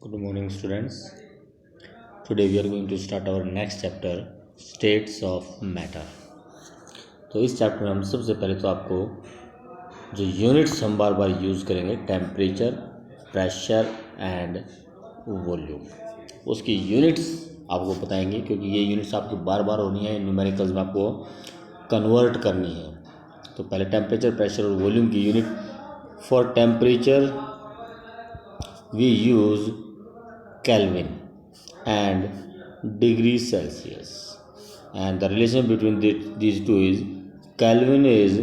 Good morning, students. Today we are going to start our next chapter, states of matter. तो इस chapter में हम सबसे पहले तो आपको जो यूनिट्स हम बार बार यूज़ करेंगे, टेम्परेचर, प्रेशर एंड वॉल्यूम, उसकी यूनिट्स आपको बताएंगे, क्योंकि ये यूनिट्स आपको बार बार होनी है, न्यूमेरिकल्स में आपको कन्वर्ट करनी है। तो पहले टेम्परेचर, प्रेशर और वॉल्यूम की unit. For temperature we use Kelvin and degree Celsius, and the relation between these two is Kelvin is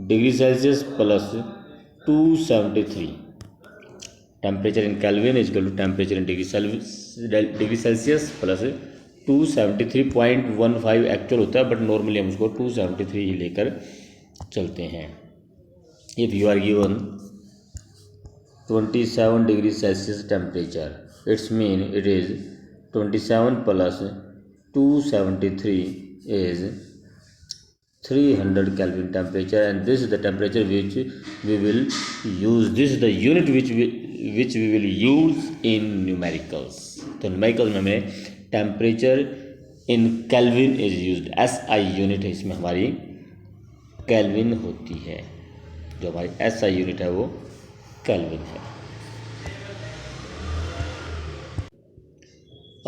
degree Celsius plus 273. Temperature in Kelvin is equal to temperature in degree Celsius plus 273.15 actual होता है, but normally हम उसको 273 ही लेकर चलते हैं। If you are given 27 degree Celsius temperature, its mean it is 27 plus 273 is 300 Kelvin temperature, and this is the temperature which we will use. This is the unit which we will use in numericals. तो numericals में हमें temperature in Kelvin is used. SI unit है, इसमें हमारी Kelvin होती है। जो हमारी SI unit है वो केल्विन है।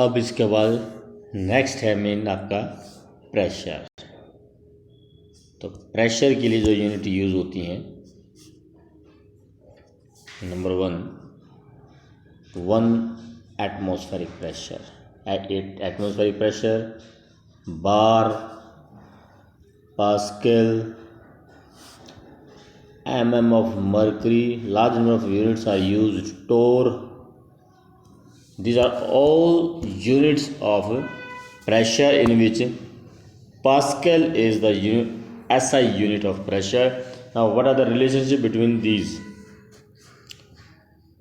अब इसके बाद नेक्स्ट है मेन आपका प्रेशर। तो प्रेशर के लिए जो यूनिट यूज़ होती हैं, number one atmospheric pressure. Atmospheric pressure, bar, pascal, mm of mercury. Large number of units are used. Torr. These are all units of pressure, in which Pascal is the SI unit of pressure. Now, what are the relationship between these?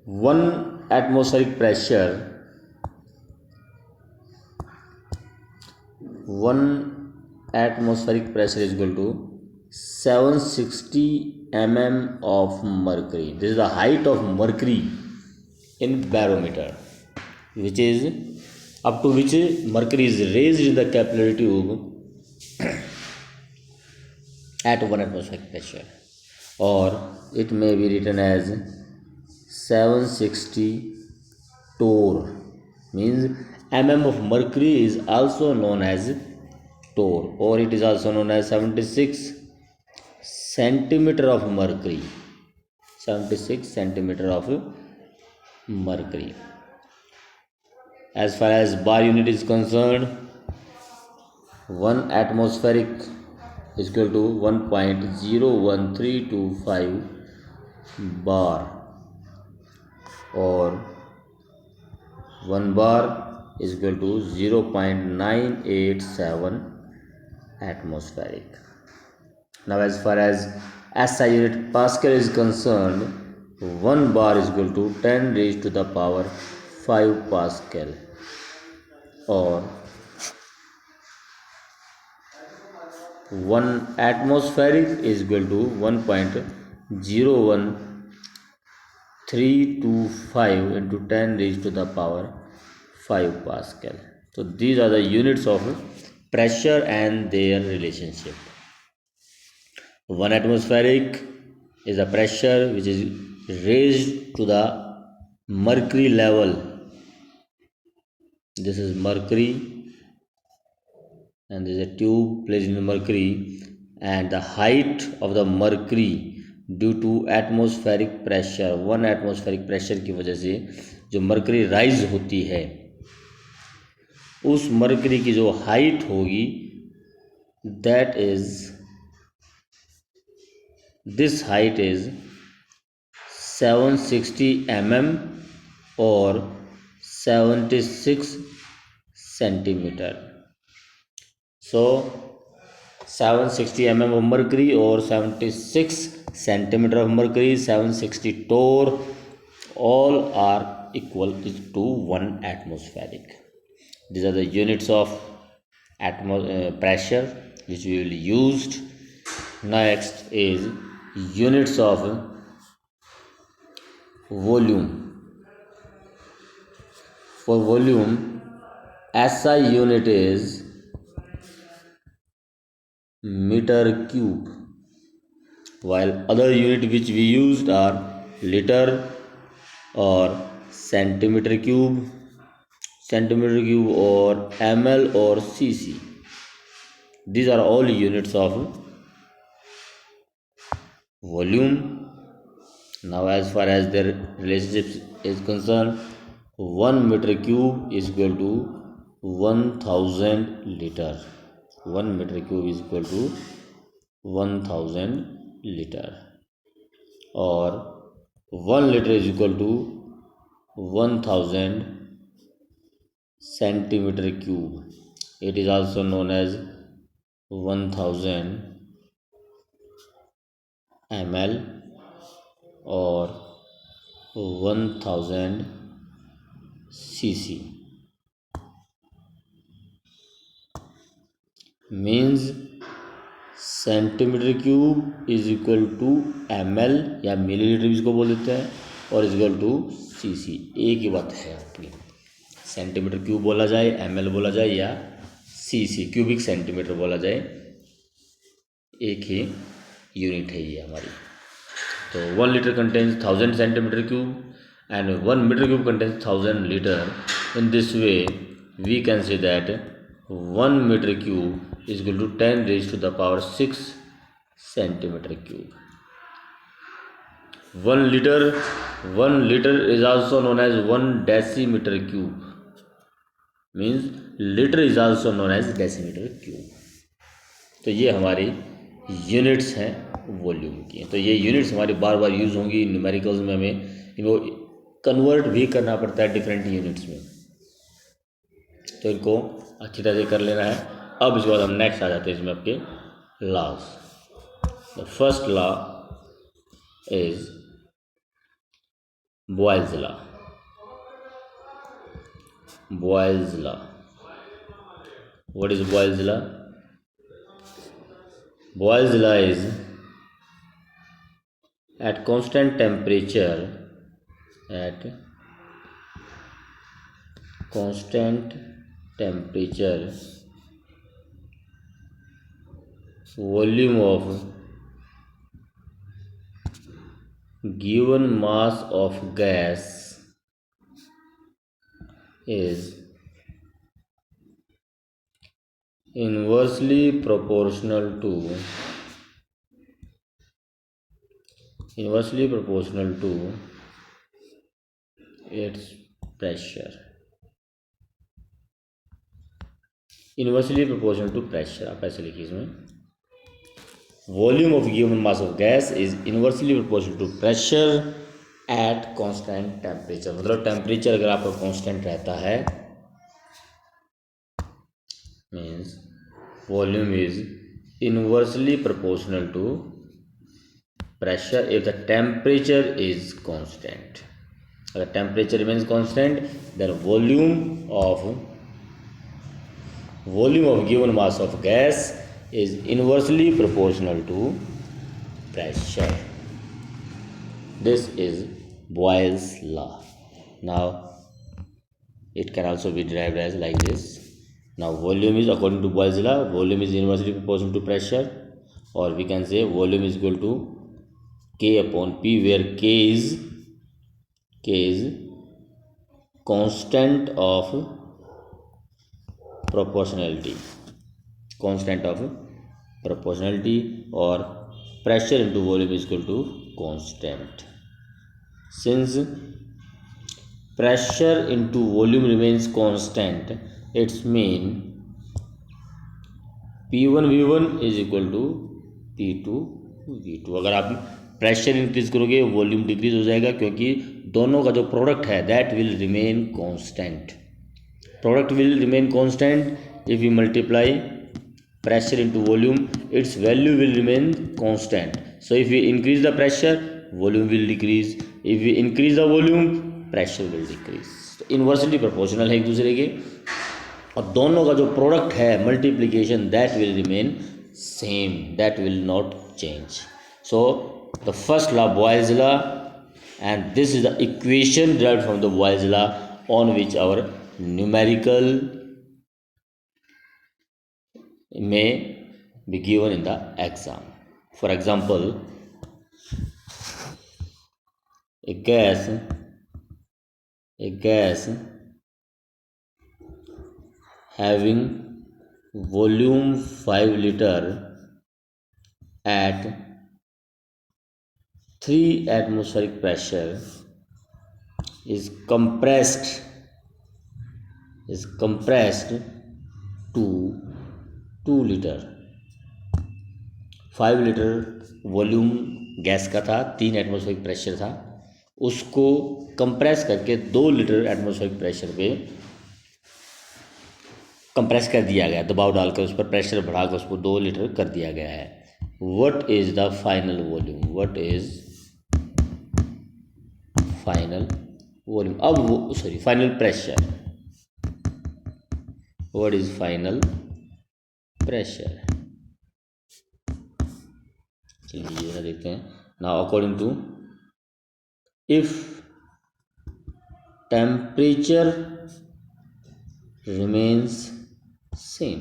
One atmospheric pressure is equal to 760 mm of mercury. This is the height of mercury in barometer, which is up to which mercury is raised in the capillary tube at 1 atmospheric pressure, or it may be written as 760 torr. Means mm of mercury is also known as torr, or it is also known as 76 centimeter of mercury. 76 centimeter of mercury. As far as bar unit is concerned, 1 atmospheric is equal to 1.01325 bar, or 1 bar is equal to 0.987 atmospheric. Now, as far as SI unit Pascal is concerned, 1 bar is equal to 10 raised to the power 5 Pascal, or 1 atmospheric is equal to 1.01325 into 10 raised to the power 5 Pascal. So these are the units of pressure and their relationship. 1 atmospheric is a pressure which is raised to the mercury level. This is mercury, and there is a tube placed in the mercury, and the height of the mercury due to atmospheric pressure, 1 atmospheric pressure की वजह से जो mercury rise होती है, उस mercury की जो height होगी, that is, this height is 760 mm or 76 centimeter. So 760 mm of mercury or 76 centimeter of mercury, 760 torr, all are equal to 1 atmospheric. These are the units of pressure which we will use. Next is units of volume. for volume, SI unit is meter cube, while other unit which we used are liter or centimeter cube or ml or cc. These are all units of volume. Now as far as their relationship is concerned, 1 meter cube is equal to 1000 liter. 1 meter cube is equal to 1000 liter, or 1 liter is equal to 1000 centimeter cube. It is also known as 1000 ml or 1000 cc. means centimetre cube is equal to ml या millilitre इसको बोल देते हैं, और is equal to cc. एक ही बात है अपनी, सेंटीमीटर क्यूब बोला जाए, ml बोला जाए या cc क्यूबिक सेंटीमीटर बोला जाए, एक ही यूनिट है ये हमारी. तो 1 liter contains 1000 centimeter cube and 1 meter cube contains 1000 liter. In this way we can say that 1 meter cube is equal to 10 raised to the power 6 centimeter cube. 1 liter is also known as 1 decimeter cube. means liter is also known as decimeter cube. तो ये हमारी units हैं volume की. तो ये units हमारी बार बार use होंगी numericals में, हमें इनको कन्वर्ट भी करना पड़ता है डिफरेंट यूनिट्स में, तो इनको अच्छी तरह से कर लेना है. अब इसके बाद हम नेक्स्ट आ जाते हैं इसमें आपके laws. The first law is Boyle's law. Boyle's law. What is Boyle's law? Boyle's law is at constant temperature, volume of given mass of gas is inversely proportional to its pressure. Inversely proportional to pressure, आप ऐसे लिखिए इसमें. Volume of given mass of gas is inversely proportional to pressure at constant temperature. मतलब temperature अगर आपका constant रहता है, means volume is inversely proportional to pressure if the temperature is constant. अगर temperature remains constant, then volume of given mass of gas is inversely proportional to pressure. This is Boyle's law. Now it can also be derived as like this. Now volume is, according to Boyle's law, volume is inversely proportional to pressure, or we can say volume is equal to K upon P, where K is constant of proportionality, or pressure into volume is equal to constant. Since pressure into volume remains constant, its mean P1 V1 is equal to P2 V2. अगर आप pressure increase करोगे volume decrease हो जाएगा, क्योंकि दोनों का जो product है that will remain constant. Product will remain constant if you multiply pressure into volume, its value will remain constant. So if we increase the pressure, volume will decrease. If we increase the volume, pressure will decrease. तो inversely proportional है एक दूसरे के, और दोनों का जो product है multiplication that will remain same, that will not change. So the first law Boyle's law, and this is the equation derived from the Boyle's law on which our numerical may be given in the exam. For example, a gas having volume 5 liter at 3 atmospheric pressure is compressed to 2 liter. 5 litre volume gas का था, 3 atmospheric pressure था, उसको compress करके 2 litre atmospheric pressure पे compress कर दिया गया, दबाव डालकर उस पर प्रेशर बढ़ाकर उसको 2 लीटर कर दिया गया है. What is the final volume? What is final volume? अब वो final pressure. What is final pressure? चलिए जरा देखते हैं. Now according to, if temperature remains same,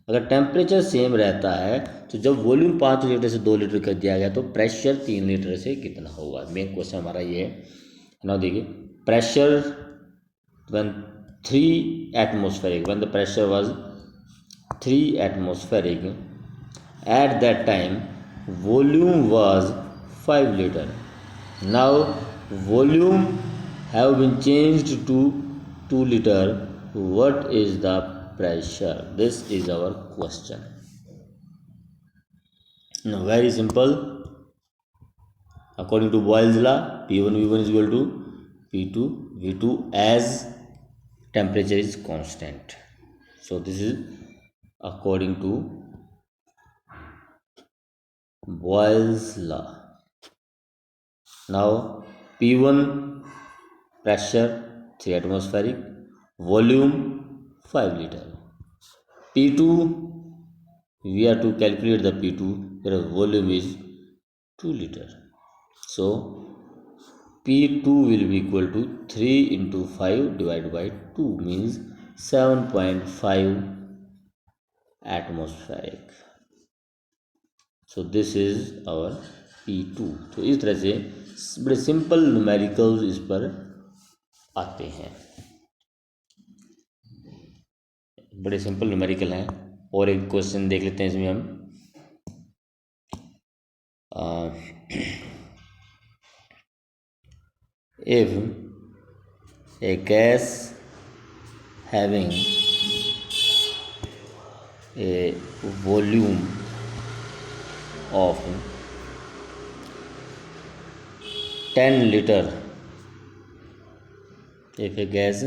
अगर टेम्परेचर सेम रहता है तो जब वॉल्यूम 5 लीटर से 2 लीटर कर दिया गया तो प्रेशर 3 लीटर से कितना होगा? मेन क्वेश्चन हमारा ये है. नाउ देखिए, pressure when 3 atmospheric, when the pressure was 3 atmospheric, at that time volume was 5 liter. Now volume have been changed to 2 liter. What is the pressure? This is our question. Now very simple. According to Boyle's law, P1 V1 is equal to P2 V2 as temperature is constant. So this is according to Boyle's law. Now P1 pressure 3 atmospheric, volume 5 liter. P2 we have to calculate the P2, whereas volume is 2 liter. So P2 will be equal to 3 into 5 divided by 2 means 7.5 atmospheric. So this is our P2. तो इस तरह से बड़े simple numericals इस पर आते हैं, बड़े सिंपल न्यूमेरिकल हैं. और एक क्वेश्चन देख लेते हैं इसमें हम. If a gas having a volume of 10 liter, if a gas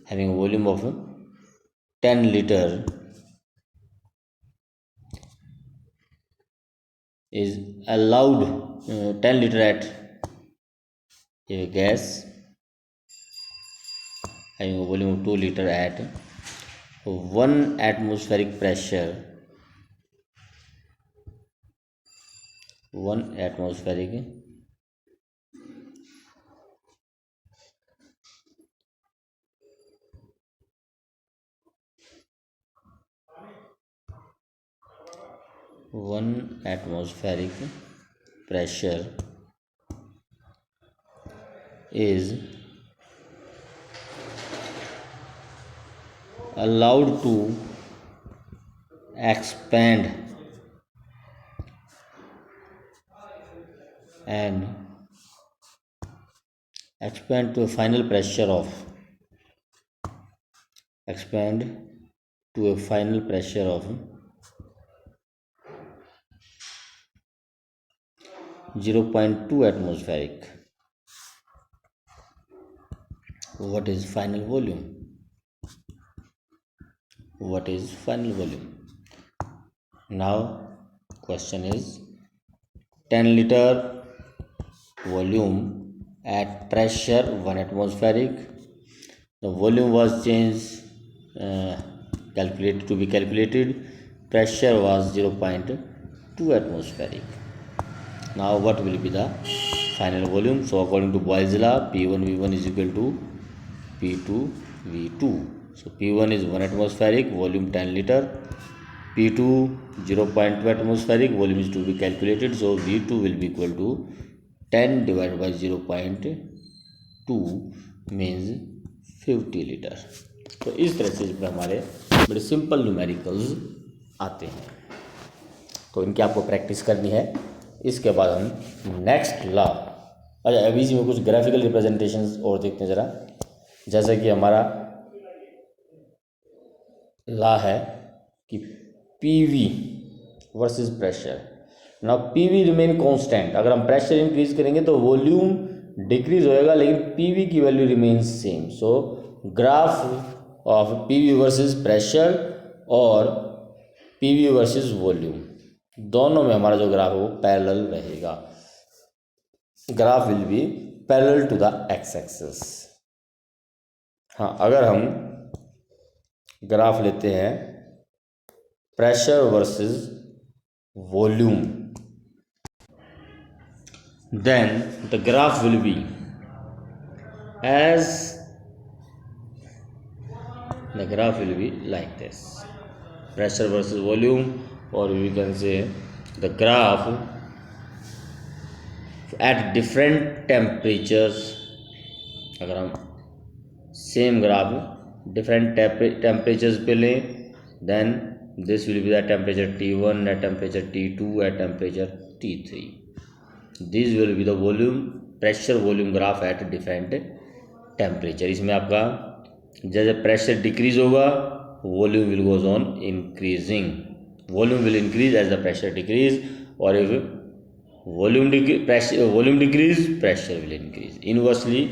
having a volume of 10 liter is allowed 10 liter at a gas having a volume of 2 liter at 1 atmospheric pressure, 1 atmospheric pressure is allowed to expand to a final pressure of 0.2 atmospheric. What is final volume? What is final volume? Now question is 10 liter volume at pressure 1 atmospheric. The volume was changed, calculated. Pressure was 0.2 atmospheric. Now what will be the final volume? So according to Boyle's law, P1 V1 is equal to P2 V2. So P1 is 1 atmospheric, volume 10 liter. P2 0.2 atmospheric, volume is to be calculated. So V2 will be equal to 10 divided by 0.2 means 50 litre. तो इस तरह से इसमें हमारे बड़े simple numericals आते हैं, तो इनकी आपको प्रैक्टिस करनी है. इसके बाद हम नेक्स्ट लॉ. अच्छा, अभी इसमें कुछ ग्राफिकल रिप्रेजेंटेशंस और देखते हैं ज़रा. जैसे कि हमारा लॉ है कि PV versus pressure. Now PV remain constant. अगर हम प्रेशर इंक्रीज करेंगे तो वॉल्यूम डिक्रीज होएगा, लेकिन PV की value remains same. So graph of PV versus pressure और PV वर्सेस वॉल्यूम दोनों में हमारा जो ग्राफ है वो पैरेलल रहेगा. Graph will be parallel to the x axis. हाँ, अगर हम ग्राफ लेते हैं pressure versus volume, then the graph will be like this. Pressure versus volume, or we can say the graph at different temperatures. अगर हम same graph different temperatures पे लें, then this will be the temperature T1, at temperature T2, at temperature T3. This will be the volume, pressure volume graph at different temperature. इसमें आपका जैसे pressure decrease होगा, volume will goes on increasing. Volume will increase as the pressure decrease, और if volume decrease pressure will increase. Inversely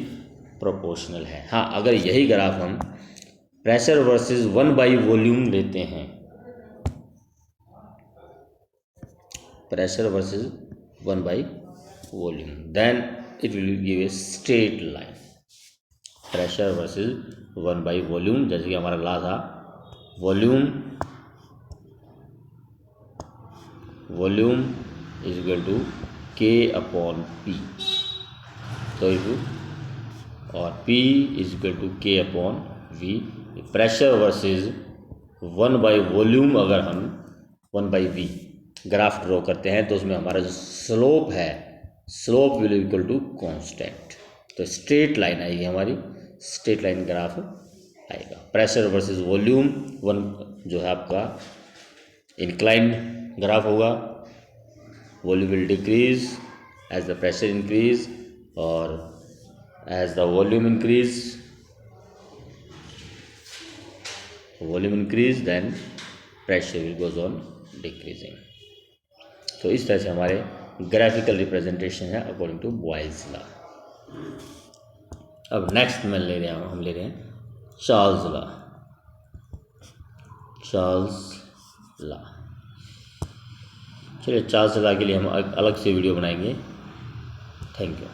proportional है. हाँ, अगर यही graph हम प्रेशर वर्सेस 1/, वॉल्यूम लेते हैं, pressure versus 1/, volume, then it will give a straight line. Pressure versus 1/, volume, जैसे कि हमारा ला था volume is equal to K/P. तो और P is equal to K/V. Pressure versus 1/, volume अगर हम 1/V ग्राफ ड्रॉ करते हैं तो उसमें हमारा जो स्लोप है, slope will equal to constant. तो स्ट्रेट लाइन आएगी हमारी, स्ट्रेट लाइन ग्राफ आएगा. प्रेशर वर्सेस वॉल्यूम जो है आपका इंक्लाइन ग्राफ होगा. Volume will decrease as the pressure increase, और as the volume increase then pressure will goes on decreasing. तो इस तरह से हमारे ग्राफिकल रिप्रेजेंटेशन है अकॉर्डिंग टू बॉयल्स लॉ. अब नेक्स्ट हम ले रहे हैं चार्ल्स लॉ. चलिए, चार्ल्स लॉ के लिए हम अलग से वीडियो बनाएंगे. Thank you.